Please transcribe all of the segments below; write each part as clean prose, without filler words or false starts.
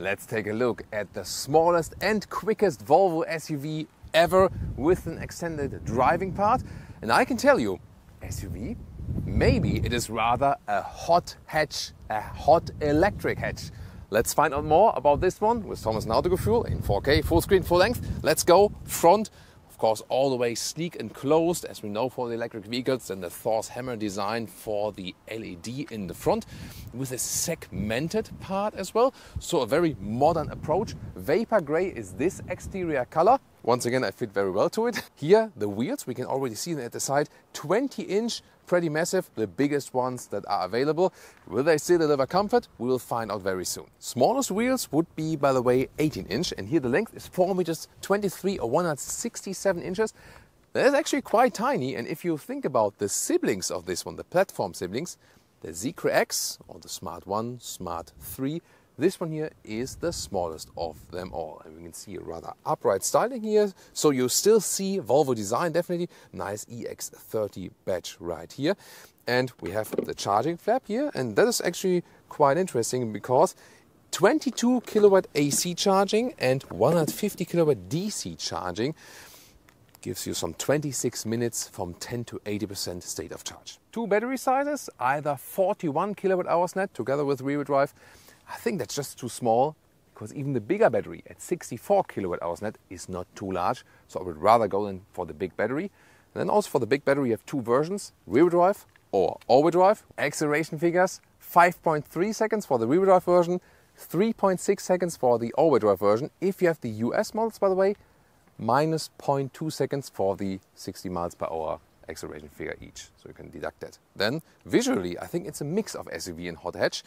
Let's take a look at the smallest and quickest Volvo SUV ever with an extended driving part. And I can tell you, SUV, maybe it is rather a hot hatch, a hot electric hatch. Let's find out more about this one with Thomas Nautogefühl in 4K, full screen, full length. Let's go front. Of course, all the way sleek and closed, as we know for the electric vehicles, and the Thor's hammer design for the LED in the front, with a segmented part as well. So a very modern approach. Vapor grey is this exterior color. Once again, I fit very well to it. Here, the wheels, we can already see them at the side, 20-inch, pretty massive, the biggest ones that are available. Will they still deliver comfort? We will find out very soon. Smallest wheels would be, by the way, 18-inch, and here the length is 4 meters 23 or 167 inches. That is actually quite tiny, and if you think about the siblings of this one, the platform siblings, the Zeekr X or the Smart 1, Smart 3, this one here is the smallest of them all. And we can see a rather upright styling here. So you still see Volvo design, definitely. Nice EX30 badge right here. And we have the charging flap here. And that is actually quite interesting because 22 kilowatt AC charging and 150 kilowatt DC charging gives you some 26 minutes from 10 to 80% state of charge. Two battery sizes, either 41 kilowatt hours net together with rear-wheel drive. I think that's just too small because even the bigger battery at 64 kilowatt hours net is not too large. So I would rather go in for the big battery. And then also for the big battery you have two versions, rear-wheel drive or all-wheel drive. Acceleration figures, 5.3 seconds for the rear-wheel drive version, 3.6 seconds for the all-wheel drive version. If you have the US models, by the way, minus 0.2 seconds for the 60 miles per hour acceleration figure each, so you can deduct that. Then visually I think it's a mix of SUV and hot hatch.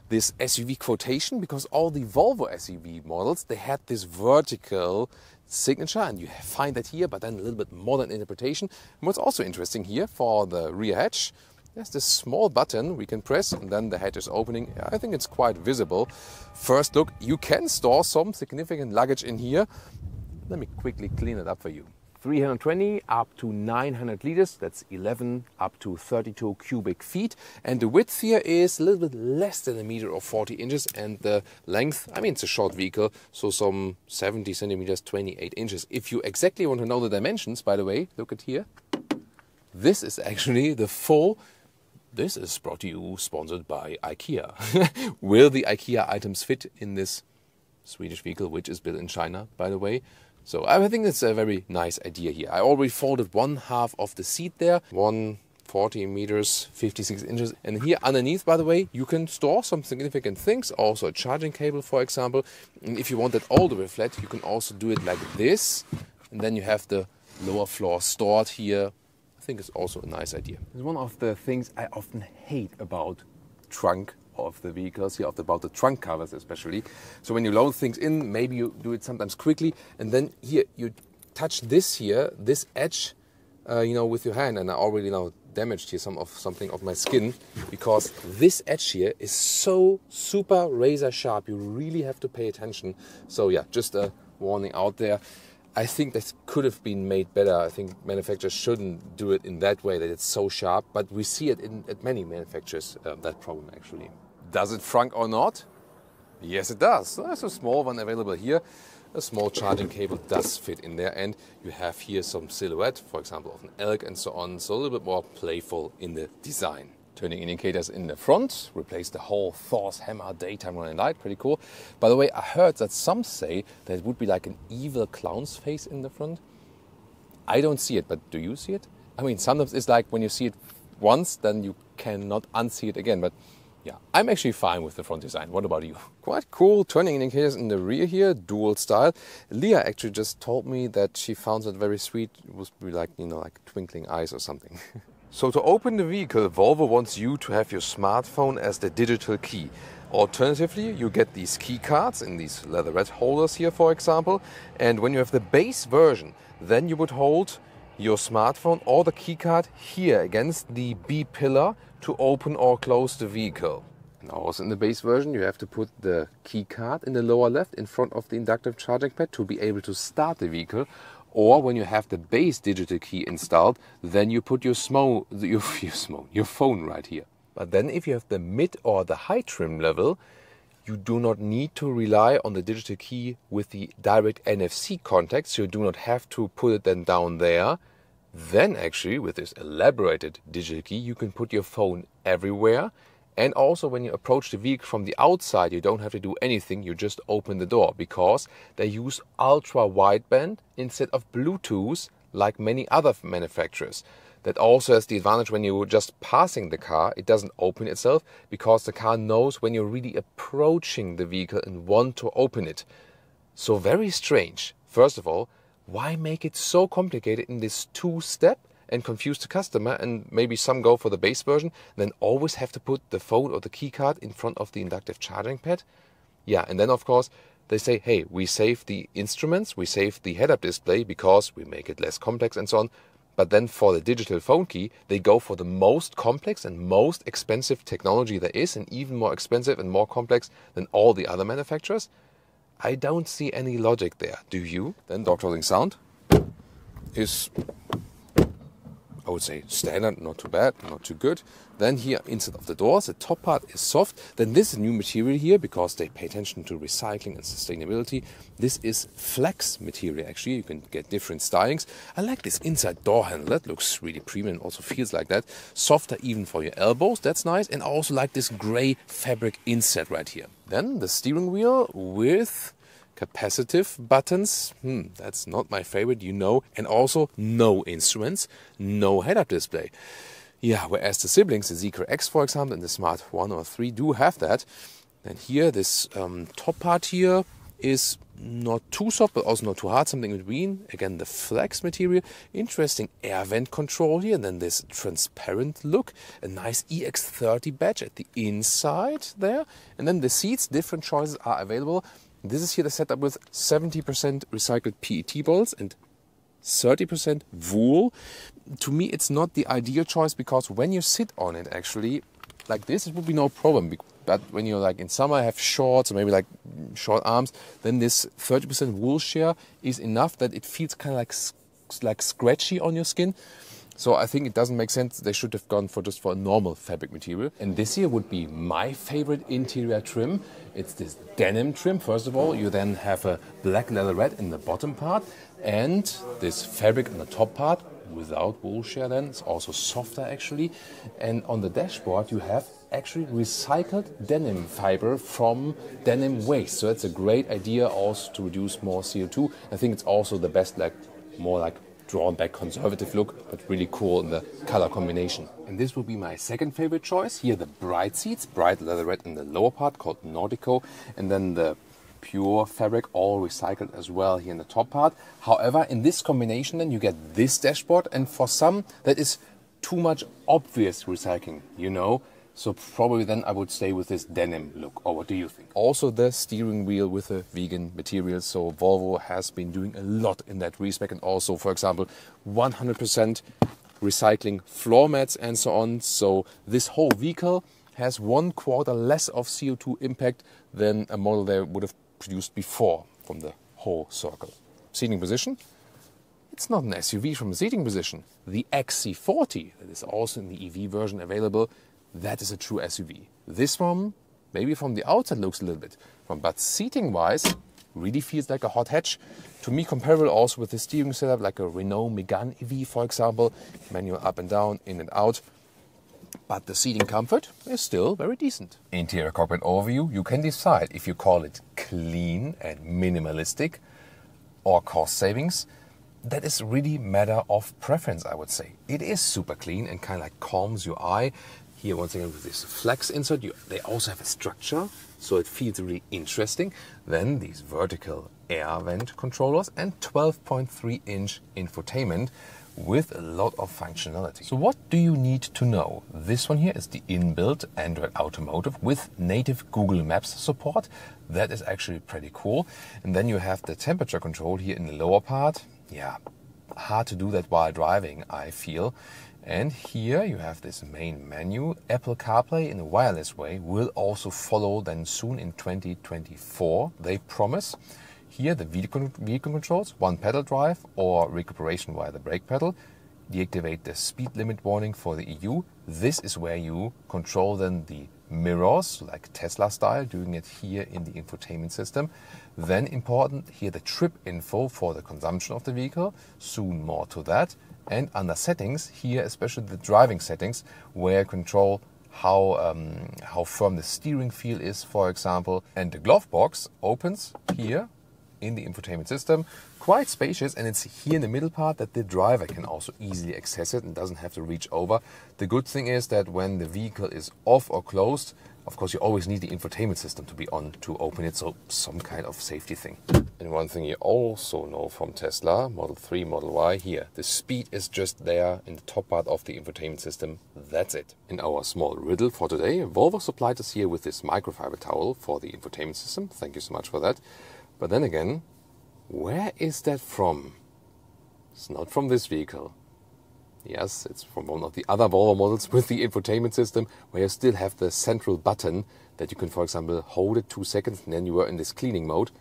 This SUV quotation, because all the Volvo SUV models, they had this vertical signature, and you find that here, but then a little bit modern interpretation. And what's also interesting here for the rear hatch, there's this small button we can press and then the hatch is opening. I think it's quite visible. First look, you can store some significant luggage in here. Let me quickly clean it up for you. 320 up to 900 liters, that's 11 up to 32 cubic feet. And the width here is a little bit less than a meter or 40 inches. And the length, I mean, it's a short vehicle, so some 70 centimeters, 28 inches. If you exactly want to know the dimensions, by the way, look at here. This is actually the full, this is brought to you, sponsored by IKEA. Will the IKEA items fit in this Swedish vehicle, which is built in China, by the way? So I think that's a very nice idea here. I already folded one half of the seat there, 140 meters, 56 inches. And here underneath, by the way, you can store some significant things, also a charging cable, for example. And if you want that all the way flat, you can also do it like this. And then you have the lower floor stored here. I think it's also a nice idea. It's one of the things I often hate about trunk of the vehicles here, about the trunk covers especially. So when you load things in, maybe you do it sometimes quickly, and then here you touch this here, this edge, with your hand, and I already damaged here something of my skin because this edge here is so super razor sharp. You really have to pay attention. So yeah, just a warning out there. I think that could have been made better. I think manufacturers shouldn't do it in that way, that it's so sharp, but we see it at many manufacturers, that problem actually. Does it frunk or not? Yes, it does. There's a small one available here. A small charging cable does fit in there, and you have here some silhouette, for example, of an elk and so on, so a little bit more playful in the design. Turning indicators in the front, replace the whole Thor's hammer daytime running light, pretty cool. By the way, I heard that some say that it would be like an evil clown's face in the front. I don't see it, but do you see it? I mean, sometimes it's like when you see it once, then you cannot unsee it again, but yeah, I'm actually fine with the front design. What about you? Quite cool turning indicators in the rear here, dual style. Leah actually just told me that she found it very sweet. It would be like, like twinkling eyes or something. So to open the vehicle, Volvo wants you to have your smartphone as the digital key. Alternatively, you get these key cards in these leatherette holders here, for example. And when you have the base version, then you would hold your smartphone or the key card here against the B pillar to open or close the vehicle. And also in the base version, you have to put the key card in the lower left in front of the inductive charging pad to be able to start the vehicle. Or when you have the base digital key installed, then you put your phone right here. But then if you have the mid or the high trim level, You do not need to rely on the digital key with the direct NFC contact, so you do not have to put it then down there. Then actually, with this elaborated digital key, you can put your phone everywhere. And also when you approach the vehicle from the outside, you don't have to do anything, you just open the door, because they use ultra-wideband instead of Bluetooth like many other manufacturers. That also has the advantage when you're just passing the car, it doesn't open itself, because the car knows when you're really approaching the vehicle and want to open it. So very strange. First of all, why make it so complicated in this two-step and confuse the customer, and maybe some go for the base version, then always have to put the phone or the key card in front of the inductive charging pad? Yeah, and then of course they say, hey, we save the instruments, we save the head-up display because we make it less complex and so on. But then for the digital phone key, they go for the most complex and most expensive technology there is, and even more expensive and more complex than all the other manufacturers. I don't see any logic there. Do you? Then door closing sound is, I would say, standard, not too bad, not too good. Then here, inside of the doors, the top part is soft. Then this is a new material here, because they pay attention to recycling and sustainability. This is flex material, actually. You can get different stylings. I like this inside door handle. That looks really premium, also feels like that. Softer even for your elbows, that's nice. And I also like this gray fabric inset right here. Then the steering wheel with capacitive buttons, that's not my favorite, you know, and also no instruments, no head-up display. Yeah, whereas the siblings, the Zeekr X, for example, and the Smart 1 or 3 do have that. And here, this top part here is not too soft, but also not too hard, something in between. Again, the flex material, interesting air vent control here, and then this transparent look, a nice EX30 badge at the inside there. And then the seats, different choices are available. This is here the setup with 70% recycled PET bottles and 30% wool. To me, it's not the ideal choice, because when you sit on it, actually, like this, it would be no problem. But when you're like in summer, have shorts or maybe like short arms, then this 30% wool share is enough that it feels kind of like scratchy on your skin. So I think it doesn't make sense. They should have gone for just for a normal fabric material. And this here would be my favorite interior trim. It's this denim trim. First of all, you then have a black leatherette in the bottom part, and this fabric on the top part without wool share then. It's also softer actually. And on the dashboard you have actually recycled denim fiber from denim waste. So that's a great idea also to reduce more CO2. I think it's also the best, like more like drawn back conservative look, but really cool in the color combination. And this will be my second favorite choice. Here the bright seats, bright leatherette in the lower part called Nordico, and then the pure fabric, all recycled as well here in the top part. However, in this combination then you get this dashboard, and for some that is too much obvious recycling, you know. So probably then I would stay with this denim look, or what do you think? Also the steering wheel with a vegan material, so Volvo has been doing a lot in that respect, and also, for example, 100% recycling floor mats and so on. So this whole vehicle has 1/4 less of CO2 impact than a model they would have produced before from the whole circle. Seating position. It's not an SUV from a seating position. The XC40, that is also in the EV version available, that is a true SUV. This one, maybe from the outside looks a little bit, but seating-wise, really feels like a hot hatch. To me, comparable also with the steering setup, like a Renault Megane EV, for example, manual up and down, in and out. But the seating comfort is still very decent. Interior cockpit overview, you can decide if you call it clean and minimalistic or cost savings. That is really matter of preference, I would say. It is super clean and kind of like calms your eye. Here, once again, with this flex insert, they also have a structure, so it feels really interesting. Then these vertical air vent controllers and 12.3-inch infotainment with a lot of functionality. So what do you need to know? This one here is the inbuilt Android Automotive with native Google Maps support. That is actually pretty cool. And then you have the temperature control here in the lower part. Yeah, hard to do that while driving, I feel. And here you have this main menu. Apple CarPlay in a wireless way will also follow then soon in 2024, they promise. Here the vehicle controls, one pedal drive or recuperation via the brake pedal. Deactivate the speed limit warning for the EU. this is where you control then the mirrors, like Tesla style, doing it here in the infotainment system. Then important here, the trip info for the consumption of the vehicle, soon more to that. And under settings, here especially the driving settings, where you control how firm the steering feel is, for example. And the glove box opens here in the infotainment system, quite spacious, and it's here in the middle part that the driver can also easily access it and doesn't have to reach over. The good thing is that when the vehicle is off or closed, of course you always need the infotainment system to be on to open it, so some kind of safety thing. And one thing you also know from Tesla, Model 3, Model Y, here, the speed is just there in the top part of the infotainment system, that's it. In our small riddle for today, Volvo supplied us here with this microfiber towel for the infotainment system, thank you so much for that. But then again, where is that from? It's not from this vehicle. Yes, it's from one of the other Volvo models with the infotainment system, where you still have the central button that you can, for example, hold it 2 seconds and then you are in this cleaning mode.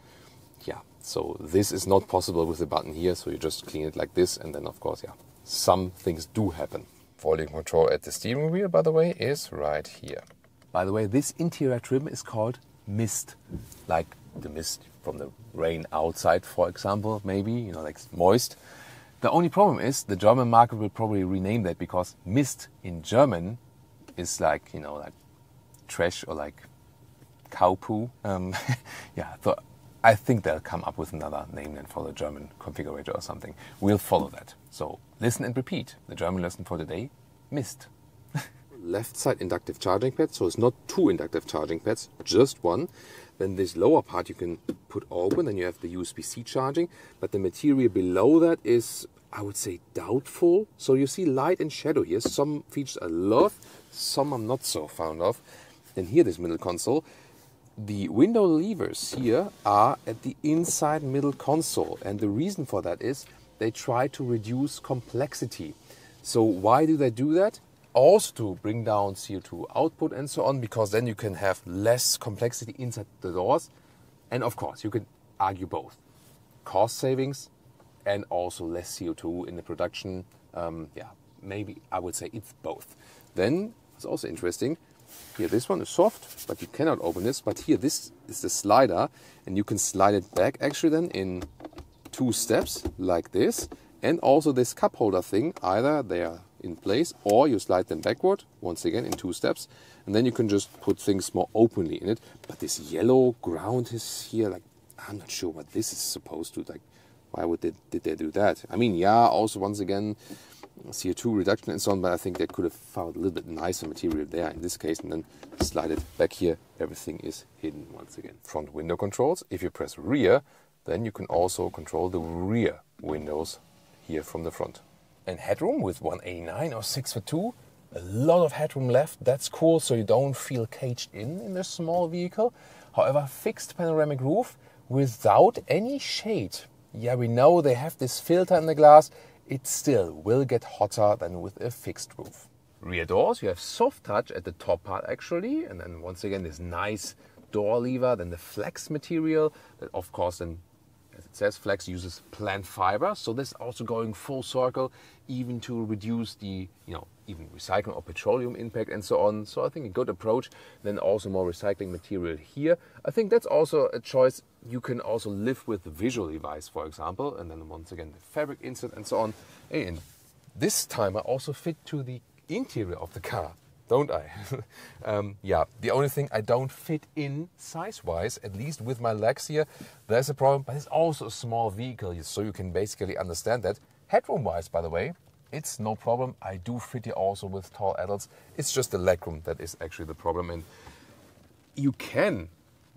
Yeah, so this is not possible with the button here, so you just clean it like this, and then of course, yeah, some things do happen. Volume control at the steering wheel, by the way, is right here. By the way, this interior trim is called mist, like the mist from the rain outside, for example, maybe, you know, like moist. The only problem is the German market will probably rename that, because mist in German is like, you know, like trash or like cow poo. Yeah, so I think they'll come up with another name then for the German configurator or something. We'll follow that. So listen and repeat. The German lesson for today, mist. Left side inductive charging pad, so it's not 2 inductive charging pads, just one. Then this lower part you can put open, then you have the USB-C charging, but the material below that is, I would say, doubtful. So you see light and shadow here. Some features I love, some I'm not so fond of. Then here, this middle console. The window levers here are at the inside middle console, and the reason for that is they try to reduce complexity. So why do they do that? Also to bring down CO2 output and so on, because then you can have less complexity inside the doors. And of course, you can argue both. Cost savings and also less CO2 in the production. Yeah, maybe I would say it's both. Then it's also interesting. Here, this one is soft, but you cannot open this. But here, this is the slider, and you can slide it back actually then in 2 steps like this. And also this cup holder thing, either they are in place or you slide them backward, once again in 2 steps, and then you can just put things more openly in it. But this yellow ground is here, like, I'm not sure what this is supposed to, like, why would did they do that? I mean, yeah, also once again, CO2 reduction and so on, but I think they could have found a little bit nicer material there in this case, and then slide it back here, everything is hidden once again. Front window controls, if you press rear, then you can also control the rear windows here from the front. And headroom with 189 or 6'2", a lot of headroom left, that's cool, so you don't feel caged in this small vehicle. However, fixed panoramic roof without any shade. Yeah, we know they have this filter in the glass, it still will get hotter than with a fixed roof. Rear doors, you have soft touch at the top part actually, and then once again this nice door lever, then the flex material, that of course then, as it says, flex uses plant fiber, so this is also going full circle, even to reduce the, you know, even recycling or petroleum impact and so on. So I think a good approach. Then also more recycling material here. I think that's also a choice you can also live with visually wise, for example. And then once again, the fabric insert and so on. And this time I also fit to the interior of the car, don't I? Yeah, the only thing I don't fit in size-wise, at least with my legs here, there's a problem, but it's also a small vehicle, so you can basically understand that. Headroom-wise, by the way, it's no problem. I do fit here also with tall adults. It's just the legroom that is actually the problem. And you can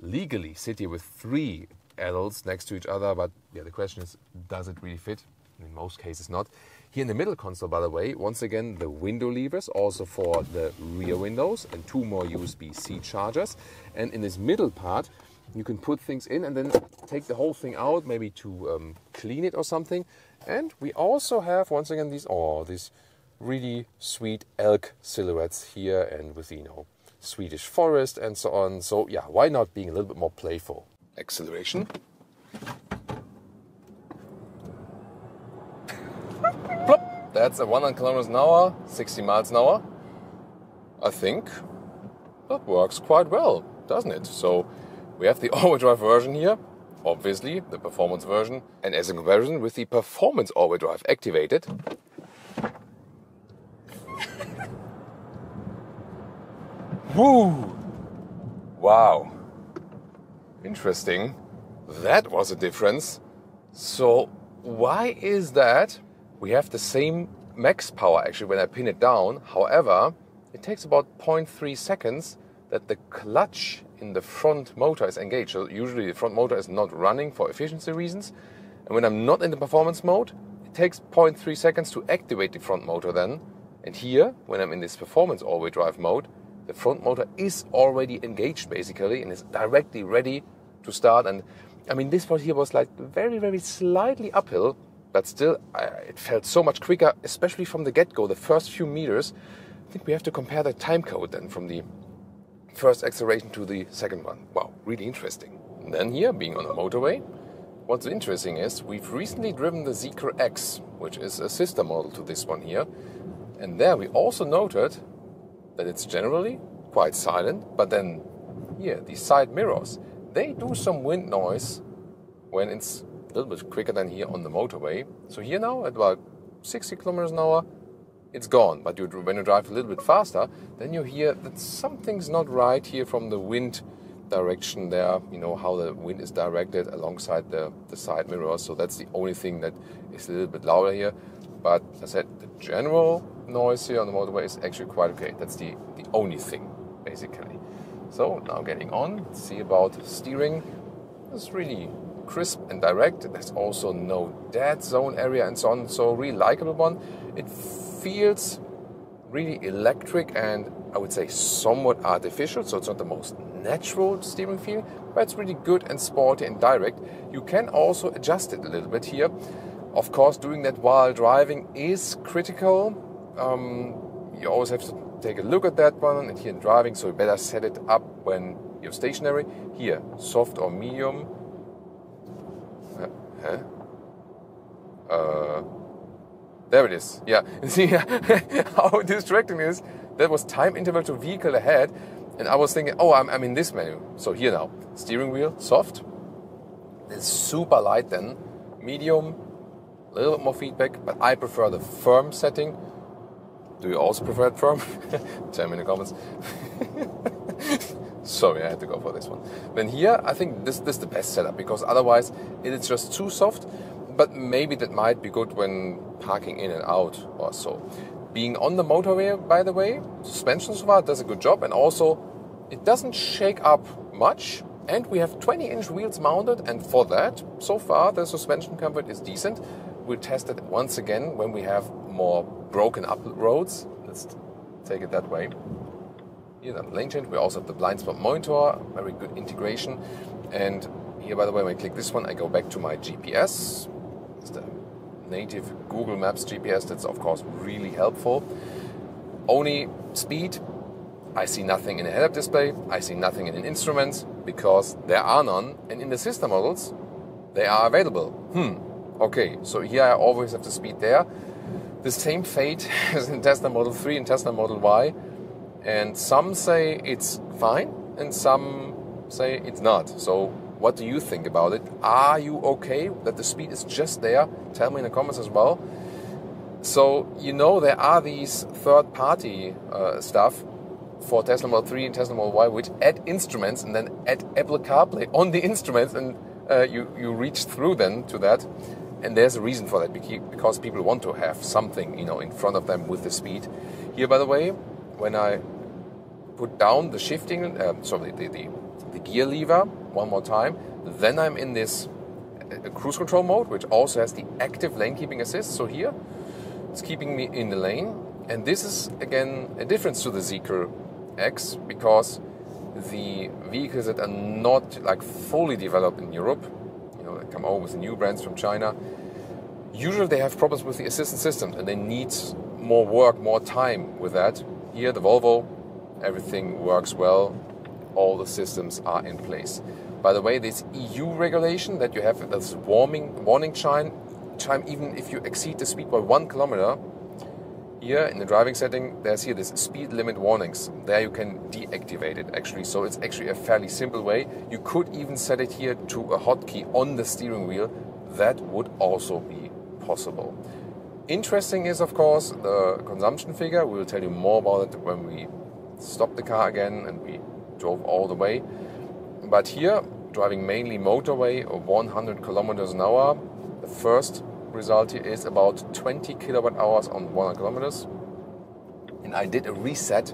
legally sit here with 3 adults next to each other, but yeah, the question is, does it really fit? In most cases not. Here in the middle console, by the way, once again, the window levers also for the rear windows and 2 more USB-C chargers. And in this middle part, you can put things in and then take the whole thing out, maybe to clean it or something. And we also have, once again, these really sweet elk silhouettes here, and with, you know, Swedish forest and so on. So yeah, why not being a little bit more playful? Acceleration. Plop. That's a 100 kilometers an hour, 60 miles an hour. I think that works quite well, doesn't it? So we have the all-wheel drive version here, obviously the performance version, and as a comparison with the performance all-wheel drive activated, woo! Wow, interesting. That was a difference. So why is that? We have the same max power actually when I pin it down. However, it takes about 0.3 seconds that the clutch in the front motor is engaged. So usually the front motor is not running for efficiency reasons. And when I'm not in the performance mode, it takes 0.3 seconds to activate the front motor then. And here, when I'm in this performance all-wheel drive mode, the front motor is already engaged basically and is directly ready to start. And I mean, this part here was like very, very slightly uphill, but still it felt so much quicker, especially from the get-go, the first few meters. I think we have to compare the time code then from the first acceleration to the second one. Wow, really interesting. And then here, being on a motorway, what's interesting is we've recently driven the Zeekr X, which is a sister model to this one here. And there we also noted that it's generally quite silent, but then here, these side mirrors, they do some wind noise when it's a little bit quicker than here on the motorway. So here now, at about 60 kilometers an hour, it's gone. But when you drive a little bit faster, then you hear that something's not right here from the wind direction there. You know, how the wind is directed alongside the side mirrors. So that's the only thing that is a little bit louder here. But as I said, the general noise here on the motorway is actually quite okay. That's the only thing, basically. So now getting on, let's see about steering. It's really crisp and direct. There's also no dead zone area and so on. So really likable one. It feels really electric and I would say somewhat artificial. So it's not the most natural steering feel, but it's really good and sporty and direct. You can also adjust it a little bit here. Of course, doing that while driving is critical. You always have to take a look at that one and here in driving, so you better set it up when you're stationary. Here, soft or medium. There it is. Yeah, see how distracting it is. That was time interval to vehicle ahead, and I was thinking, oh, I'm in this menu. So here now, steering wheel, soft. It's super light then, medium, a little bit more feedback, but I prefer the firm setting. Do you also prefer it firm? Tell me in the comments. Sorry, I had to go for this one. Then here, I think this is the best setup, because otherwise it is just too soft, but maybe that might be good when parking in and out or so. Being on the motorway, by the way, suspension so far does a good job, and also it doesn't shake up much, and we have 20-inch wheels mounted, and for that, so far, the suspension comfort is decent. We'll test it once again when we have more broken up roads. Let's take it that way. Here, the lane change. We also have the blind spot monitor, very good integration. And here, by the way, when I click this one, I go back to my GPS. It's the native Google Maps GPS. That's, of course, really helpful. Only speed. I see nothing in a head-up display. I see nothing in instruments because there are none. And in the sister models, they are available. Okay, so here I always have the speed there. The same fate as in Tesla Model 3 and Tesla Model Y. And some say it's fine, and some say it's not. So what do you think about it? Are you okay that the speed is just there? Tell me in the comments as well. So, you know, there are these third-party stuff for Tesla Model 3 and Tesla Model Y, which add instruments and then add Apple CarPlay on the instruments, and you reach through then to that. And there's a reason for that, because people want to have something, you know, in front of them with the speed. Here, by the way, when I put down the shifting, the gear lever one more time, then I'm in this cruise control mode, which also has the active lane keeping assist. So here, it's keeping me in the lane. And this is, again, a difference to the Zeekr X, because the vehicles that are not like fully developed in Europe, that come over with the new brands from China, usually they have problems with the assistance system and they need more work, more time with that. Here, the Volvo, everything works well. All the systems are in place. By the way, this EU regulation that you have, this warning chime, even if you exceed the speed by 1 kilometer, here in the driving setting, there's here this speed limit warnings. There you can deactivate it actually. So it's actually a fairly simple way. You could even set it here to a hotkey on the steering wheel. That would also be possible. Interesting is, of course, the consumption figure. We will tell you more about it when we stop the car again and we drove all the way. But here, driving mainly motorway or 100 kilometers an hour, the first result here is about 20 kilowatt hours on 100 kilometers. And I did a reset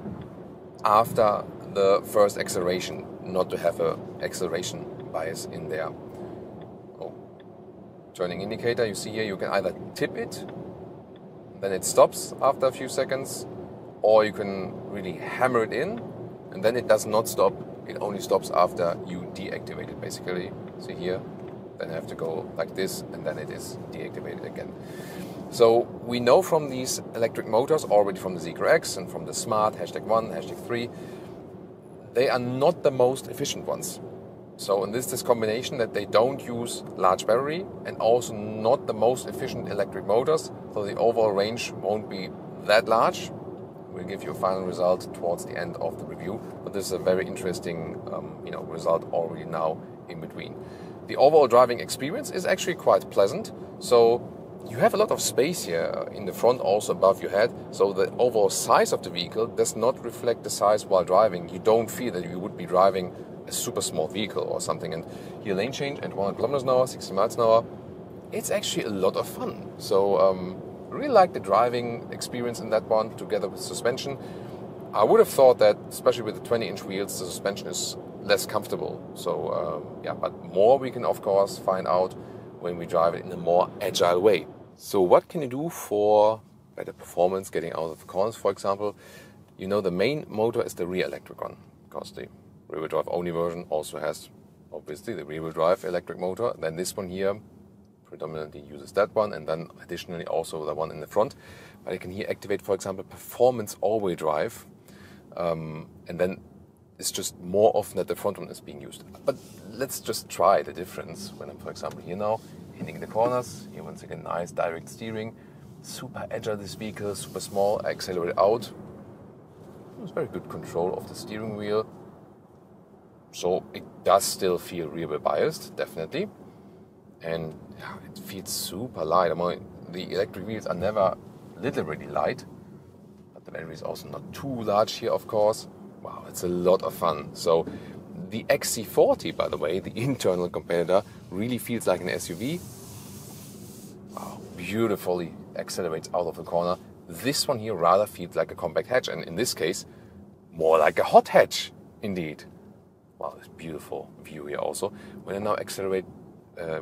after the first acceleration, not to have an acceleration bias in there. Oh, turning indicator, you see here you can either tip it, then it stops after a few seconds, or you can really hammer it in, and then it does not stop. It only stops after you deactivate it, basically. See here, then I have to go like this, and then it is deactivated again. So we know from these electric motors, already from the Zeekr X and from the Smart, #1, #3, they are not the most efficient ones. So in this combination that they don't use large battery and also not the most efficient electric motors, so the overall range won't be that large. We'll give you a final result towards the end of the review, but this is a very interesting result already now in between. The overall driving experience is actually quite pleasant. So you have a lot of space here in the front, also above your head. So the overall size of the vehicle does not reflect the size while driving. You don't feel that you would be driving a super small vehicle or something. And here lane change at 100 kilometers an hour, 60 miles an hour. It's actually a lot of fun. So really like the driving experience in that one together with suspension. I would have thought that, especially with the 20-inch wheels, the suspension is less comfortable. So but more we can of course find out when we drive it in a more agile way. So what can you do for better performance getting out of the corners, for example? You know, the main motor is the rear electric one, because the rear-wheel drive only version also has obviously the rear-wheel drive electric motor. Then this one here predominantly uses that one, and then additionally also the one in the front. But you can here activate, for example, performance all-wheel drive, and then it's just more often that the front one is being used. But let's just try the difference when I'm, for example, here now, hitting the corners. Here once again, nice direct steering, super agile this vehicle, super small, I accelerate out. It's very good control of the steering wheel. So it does still feel rear-wheel biased, definitely. And it feels super light. I mean, the electric wheels are never literally light, but the battery is also not too large here, of course. Wow, it's a lot of fun. So the XC40, by the way, the internal competitor, really feels like an SUV. Wow, beautifully accelerates out of the corner. This one here rather feels like a compact hatch, and in this case, more like a hot hatch, indeed. Wow, this beautiful view here also. When I now accelerate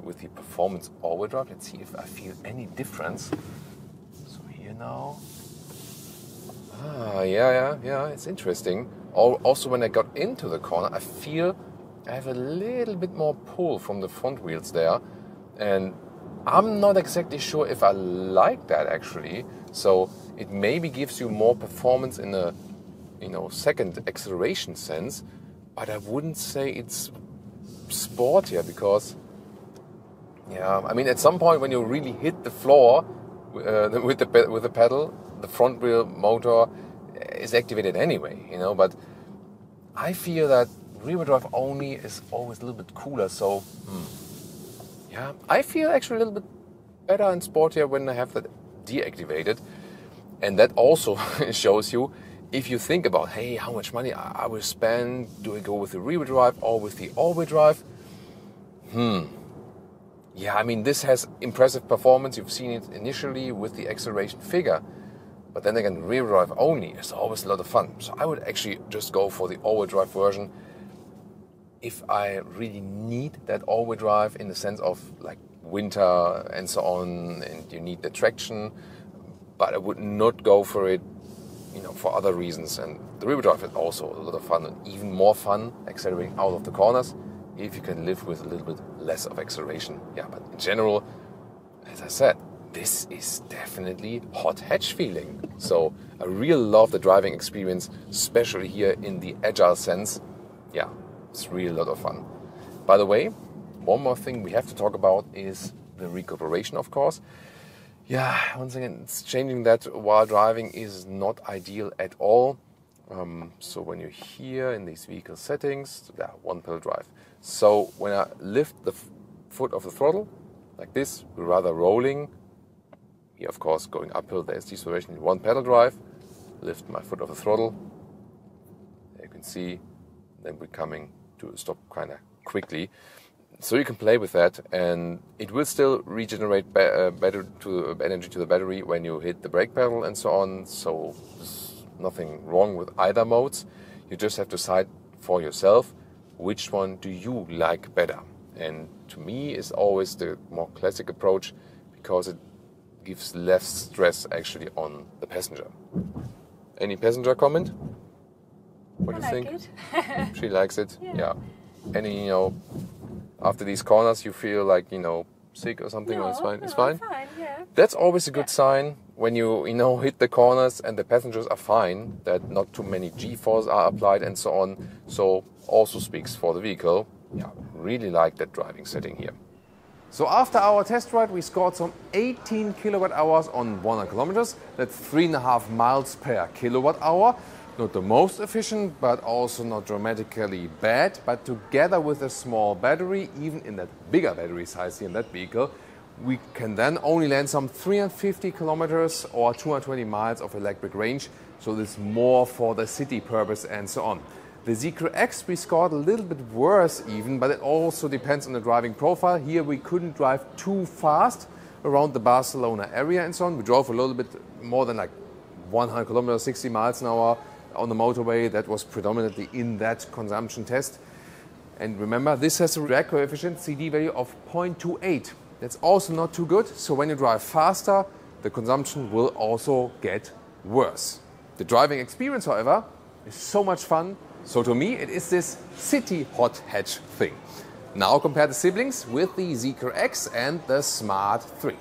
with the performance all-wheel drive, let's see if I feel any difference. So here now. Yeah, it's interesting. Also, when I got into the corner, I feel I have a little bit more pull from the front wheels there, and I'm not exactly sure if I like that actually. So it maybe gives you more performance in a second acceleration sense, but I wouldn't say it's sportier, because I mean, at some point when you really hit the floor with the pedal, the front wheel motor is activated anyway, but I feel that rear-wheel drive only is always a little bit cooler. So I feel actually a little bit better and sportier when I have that deactivated. And that also shows you, if you think about, hey, how much money I will spend, do I go with the rear-wheel drive or with the all-wheel drive? Yeah, I mean, this has impressive performance. You've seen it initially with the acceleration figure. But then again, rear drive only is always a lot of fun. So I would actually just go for the all-wheel drive version if I really need that all-wheel drive in the sense of like winter and so on, and you need the traction. But I would not go for it, for other reasons. And the rear drive is also a lot of fun, and even more fun accelerating out of the corners if you can live with a little bit less of acceleration. Yeah, but in general, as I said, this is definitely hot hatch feeling. So I really love the driving experience, especially here in the agile sense. Yeah, it's really a lot of fun. By the way, one more thing we have to talk about is the recuperation, of course. Yeah, once again, it's changing that while driving is not ideal at all. So when you're here in these vehicle settings, one pedal drive. So when I lift the foot of the throttle, like this, we're rather rolling. Here, of course, going uphill, there's deceleration in one pedal drive. Lift my foot off the throttle. There you can see, then we're coming to a stop kind of quickly. So you can play with that, and it will still regenerate energy to the battery when you hit the brake pedal and so on. So there's nothing wrong with either modes. You just have to decide for yourself which one do you like better. And to me, is always the more classic approach because it gives less stress actually on the passenger. Any passenger comment? What do you think? It. She likes it. Yeah. Any, after these corners you feel like, sick or something? No, or it's fine. No, it's fine. Fine, yeah. That's always a good sign when you hit the corners and the passengers are fine, that not too many G-force are applied and so on. So also speaks for the vehicle. Yeah, really like that driving setting here. So after our test ride, we scored some 18 kilowatt hours on 100 kilometers. That's 3.5 miles per kilowatt hour. Not the most efficient, but also not dramatically bad. But together with a small battery, even in that bigger battery size here in that vehicle, we can then only land some 350 kilometers or 220 miles of electric range. So this is more for the city purpose and so on. The Zeekr X we scored a little bit worse even, but it also depends on the driving profile. Here we couldn't drive too fast around the Barcelona area and so on. We drove a little bit more than like 100 kilometers, 60 miles an hour on the motorway. That was predominantly in that consumption test. And remember, this has a drag coefficient CD value of 0.28. That's also not too good. So when you drive faster, the consumption will also get worse. The driving experience, however, is so much fun. So to me, it is this city hot hatch thing. Now compare the siblings with the Zeekr X and the Smart 3.